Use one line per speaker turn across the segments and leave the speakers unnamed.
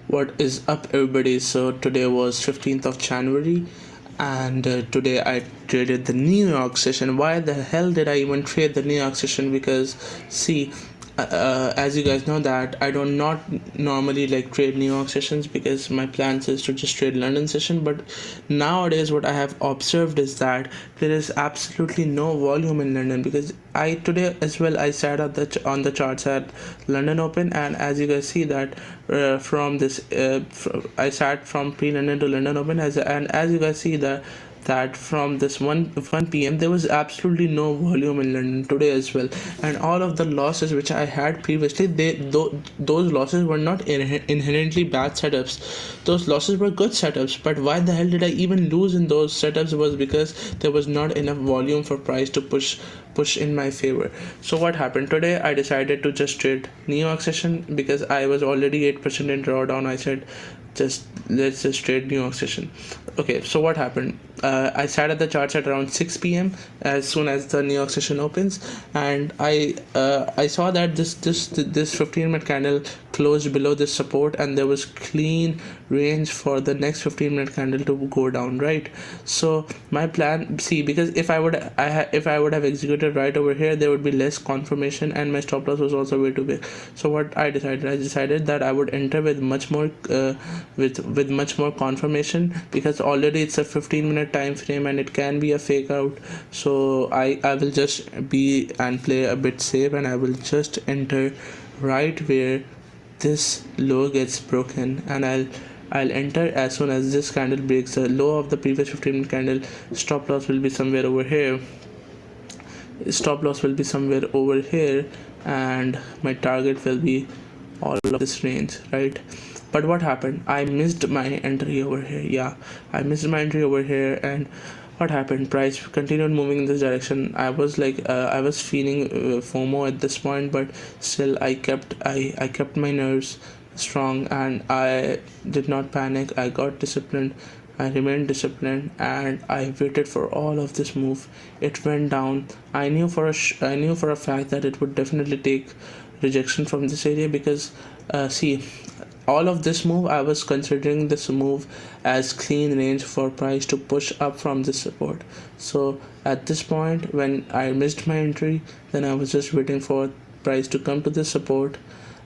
What is up, everybody? So today was 15th of January, and today I traded the New York session. Why the hell did I even trade the New York session? Because see, as you guys know that I do not normally like trade New York sessions because my plans is to just trade London session. But nowadays, what I have observed is that there is absolutely no volume in London because I today as well I sat at on the charts at London Open, and as you guys see that from this I sat from pre-London to London Open, and as you guys see that from this 1 p.m. there was absolutely no volume in London today as well, and all of the losses which I had previously, those losses were not inherently bad setups. Those losses were good setups, but why the hell did I even lose in those setups was because there was not enough volume for price to push in my favor. So what happened today? I decided to just trade New York session because I was already 8% in drawdown. I said let's just trade New York session. Okay, so what happened? I sat at the charts at around 6 p.m. as soon as the New York session opens, and I saw that this 15-minute candle closed below this support, and there was clean range for the next 15-minute candle to go down, right? So my plan, see, because if I would have executed right over here, there would be less confirmation, and my stop loss was also way too big. So what I decided that I would enter with much more with much more confirmation, because already it's a 15-minute time frame and it can be a fake out. So I will just be and play a bit safe, and I will just enter right where this low gets broken, and I'll enter as soon as this candle breaks the low of the previous 15-minute candle. Stop loss will be somewhere over here. Stop loss will be somewhere over here, and my target will be all of this range, right? But what happened? I missed my entry over here. Yeah, I missed my entry over here, and what happened? Price continued moving in this direction. I was like I was feeling FOMO at this point, but still I kept my nerves strong, and I did not panic. I got disciplined. I remained disciplined, and I waited for all of this move. It went down. I knew for a fact that it would definitely take rejection from this area, because see, all of this move, I was considering this move as clean range for price to push up from this support. So at this point, when I missed my entry, then I was just waiting for price to come to this support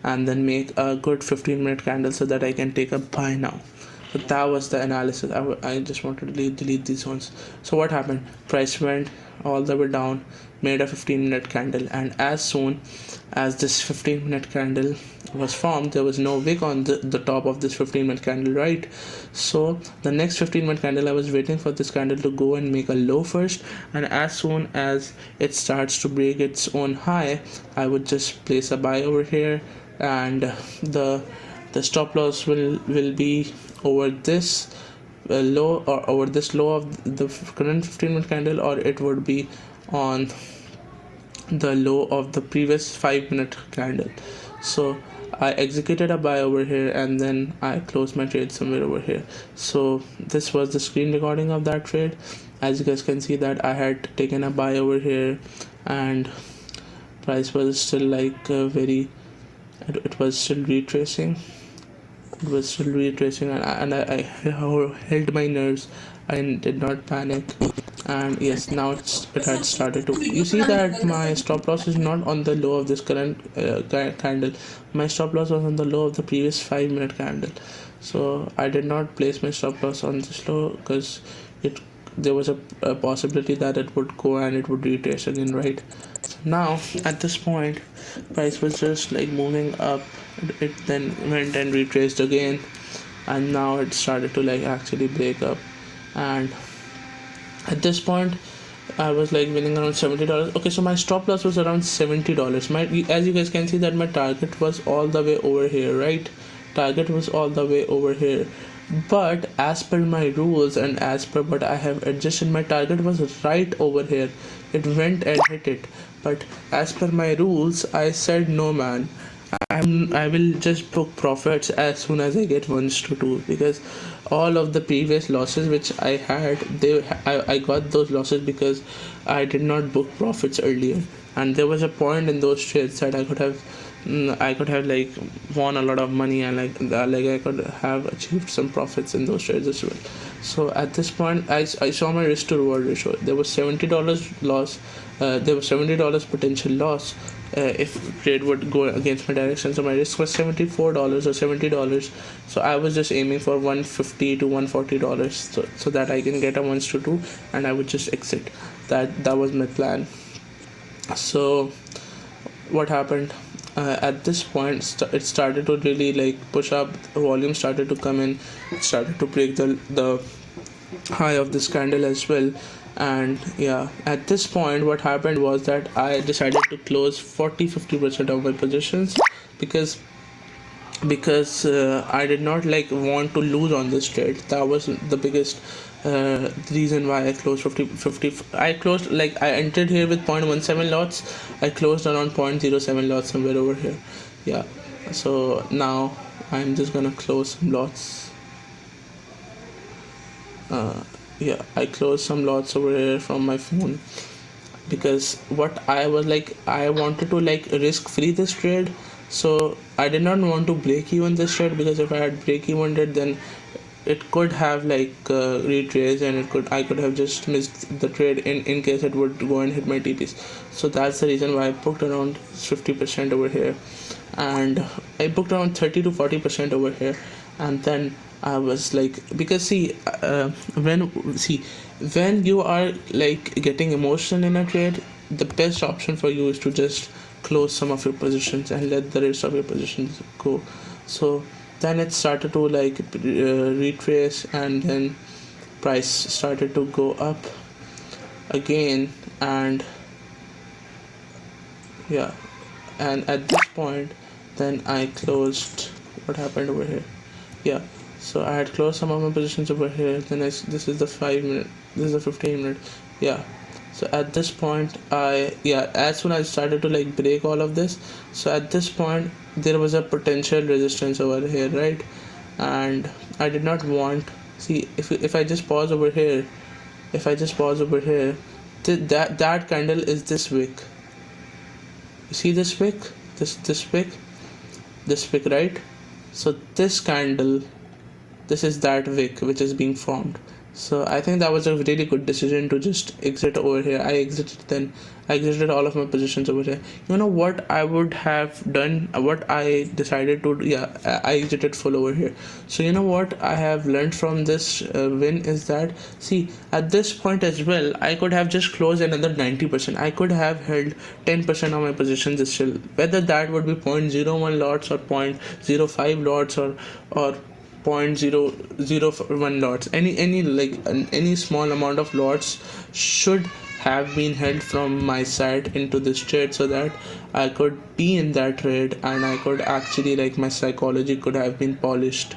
and then make a good 15-minute candle so that I can take a buy now. So that was the analysis. I just wanted to delete these ones. So what happened? Price went all the way down, made a 15-minute candle, and as soon as this 15-minute candle was formed, there was no wick on the top of this 15-minute candle, right? So the next 15-minute candle, I was waiting for this candle to go and make a low first, and as soon as it starts to break its own high, I would just place a buy over here, and the stop loss will be over this low, or over this low of the current 15-minute candle, or it would be on the low of the previous 5-minute candle. So I executed a buy over here, and then I closed my trade somewhere over here. So this was the screen recording of that trade. As you guys can see that I had taken a buy over here, and price was still like it was still retracing. It was still retracing, and I held my nerves. I did not panic, and yes, now it had started to. You see that my stop loss is not on the low of this current candle. My stop loss was on the low of the previous 5-minute candle. So I did not place my stop loss on this low because there was a possibility that it would go and it would retrace again, right? So now at this point, price was just like moving up. It then went and retraced again, and now it started to like actually break up. And at this point, I was like winning around $70. Okay, so my stop loss was around $70. As you guys can see that my target was all the way over here, right? Target was all the way over here. But as per my rules and as per what I have adjusted, my target was right over here. It went and hit it. But as per my rules, I said no, man. I will just book profits as soon as I get 1-2, because all of the previous losses which I had, I got those losses because I did not book profits earlier, and there was a point in those trades that I could have I could have like won a lot of money, and like I could have achieved some profits in those trades as well. So at this point, I saw my risk to reward ratio. There was $70 loss. There was $70 potential loss if trade would go against my direction. So my risk was $74 or $70. So I was just aiming for $150 to $140, so that I can get a 1 to 2, and I would just exit. That was my plan. So what happened? At this point, it started to really like push up. Volume started to come in. It started to break the high of this candle as well. And yeah, at this point what happened was that I decided to close 40-50% of my positions, because I did not like want to lose on this trade. That was the biggest reason why I closed 50. I closed, like, I entered here with 0.17 lots. I closed around 0.07 lots somewhere over here. Yeah, so now I'm just gonna close some lots. Yeah, I closed some lots over here from my phone, because what I was like, I wanted to like risk free this trade. So I did not want to break even this trade, because if I had break even it, then it could have like retraced, and I could have just missed the trade in case it would go and hit my TPs. So that's the reason why I booked around 50% over here, and I booked around 30 to 40% over here. And then I was like, because when you are like getting emotional in a trade, the best option for you is to just close some of your positions and let the rest of your positions go. So then it started to like retrace, and then price started to go up again. And yeah, and at this point then I closed. What happened over here? Yeah, so I had closed some of my positions over here. Then this is the 5 minute, this is the 15 minute. Yeah, so at this point as soon as I started to like break all of this, so at this point there was a potential resistance over here, right? And I did not want, see, if I just pause over here, that candle is this wick. You see this wick, this wick, right? So this candle, this is that wick which is being formed. So I think that was a really good decision to just exit over here. I exited all of my positions over here. You know what I would have done, what I decided to do? Yeah, I exited full over here. So you know what I have learned from this win is that, see, at this point as well, I could have just closed another 90%. I could have held 10% of my positions still, whether that would be 0.01 lots or 0.05 lots or 0.001 lots. Any small amount of lots should have been held from my side into this trade, so that I could be in that trade, and I could actually, like, my psychology could have been polished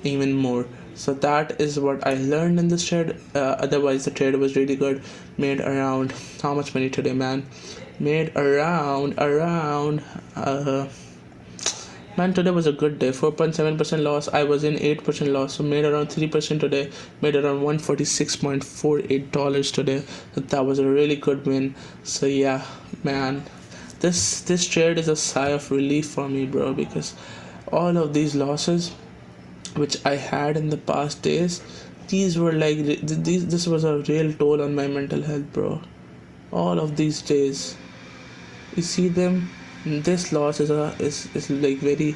even more. So that is what I learned in this trade. Otherwise the trade was really good. Made around, how much money today, man? Made around man, today was a good day. 4.7% loss. I was in 8% loss, so made around 3% today. Made around $146.48 today. So that was a really good win. So yeah, man, this trade is a sigh of relief for me, bro, because all of these losses which I had in the past days, these were like this was a real toll on my mental health, bro. All of these days, you see them. This loss is like very,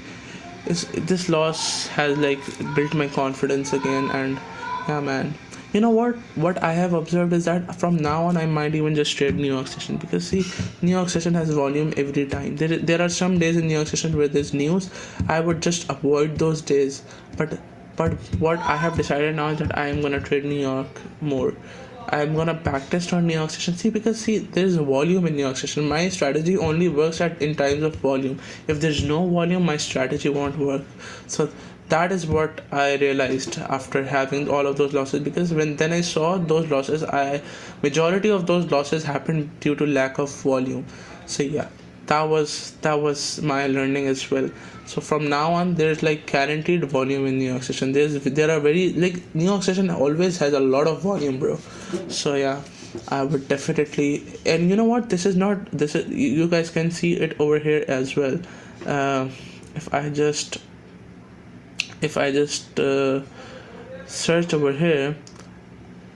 this loss has like built my confidence again. And yeah, man, you know what I have observed is that from now on I might even just trade New York session, because see, New York session has volume every time. There are some days in New York session where there's news. I would just avoid those days, but what I have decided now is that I am gonna trade New York more. I'm gonna backtest on New York session. See, because see, there's volume in New York session. My strategy only works in times of volume. If there's no volume, my strategy won't work. So that is what I realized after having all of those losses. Because then I saw those losses, majority of those losses happened due to lack of volume. So yeah, that was my learning as well. So from now on, there's like guaranteed volume in New York session. There are very, like, New York session always has a lot of volume, bro. So yeah, I would definitely. And you know what, this is not, this is, you guys can see it over here as well. uh, if I just search over here,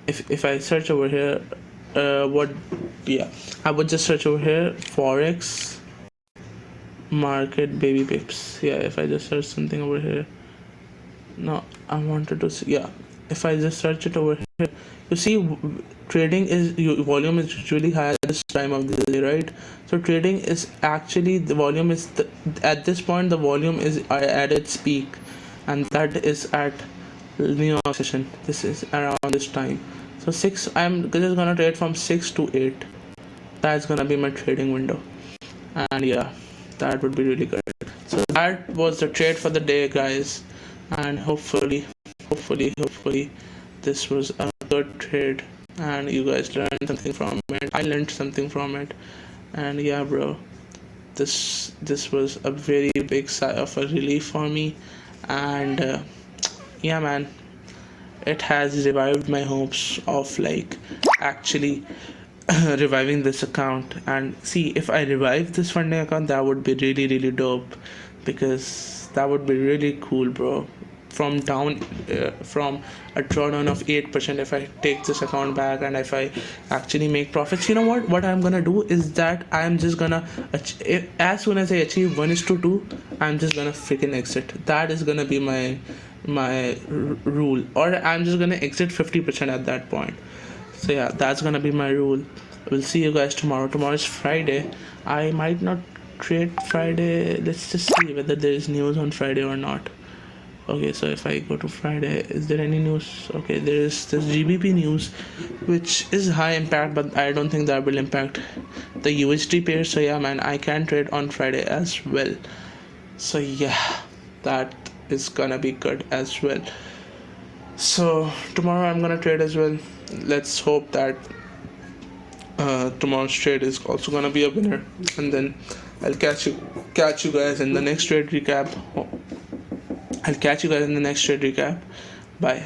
if I search over here, what yeah, I would just search over here forex market baby pips. Yeah, if I just search something over here, no, I wanted to see, yeah, if I just search it over here, you see trading is volume is usually high at this time of the day, right? So trading is actually, the volume is at this point the volume is at its peak, and that is at New York session. This is around this time. So I'm just gonna trade from 6 to 8. That's gonna be my trading window, and yeah, that would be really good. So that was the trade for the day, guys, and hopefully this was a good trade and you guys learned something from it. I learned something from it, and yeah, bro, this was a very big sigh of a relief for me, and yeah, man, it has revived my hopes of like actually reviving this account. And see, if I revive this funding account, that would be really dope, because that would be really cool, bro. From down from a drawdown of 8%, if I take this account back and if I actually make profits, you know what I'm gonna do is that I'm just gonna as soon as I achieve 1:2, I'm just gonna freaking exit. That is gonna be my rule, or I'm just gonna exit 50% at that point. So yeah, that's gonna be my rule. We'll see you guys tomorrow. Tomorrow is Friday. I might not trade Friday. Let's just see whether there is news on Friday or not. Okay, so if I go to Friday, is there any news? Okay, there is this GBP news, which is high impact, but I don't think that will impact the USD pair. So yeah, man, I can trade on Friday as well. So yeah, that is gonna be good as well. So tomorrow I'm gonna trade as well. Let's hope that tomorrow's trade is also gonna be a winner, and then I'll catch you guys in the next trade recap. I'll catch you guys in the next trade recap. Bye.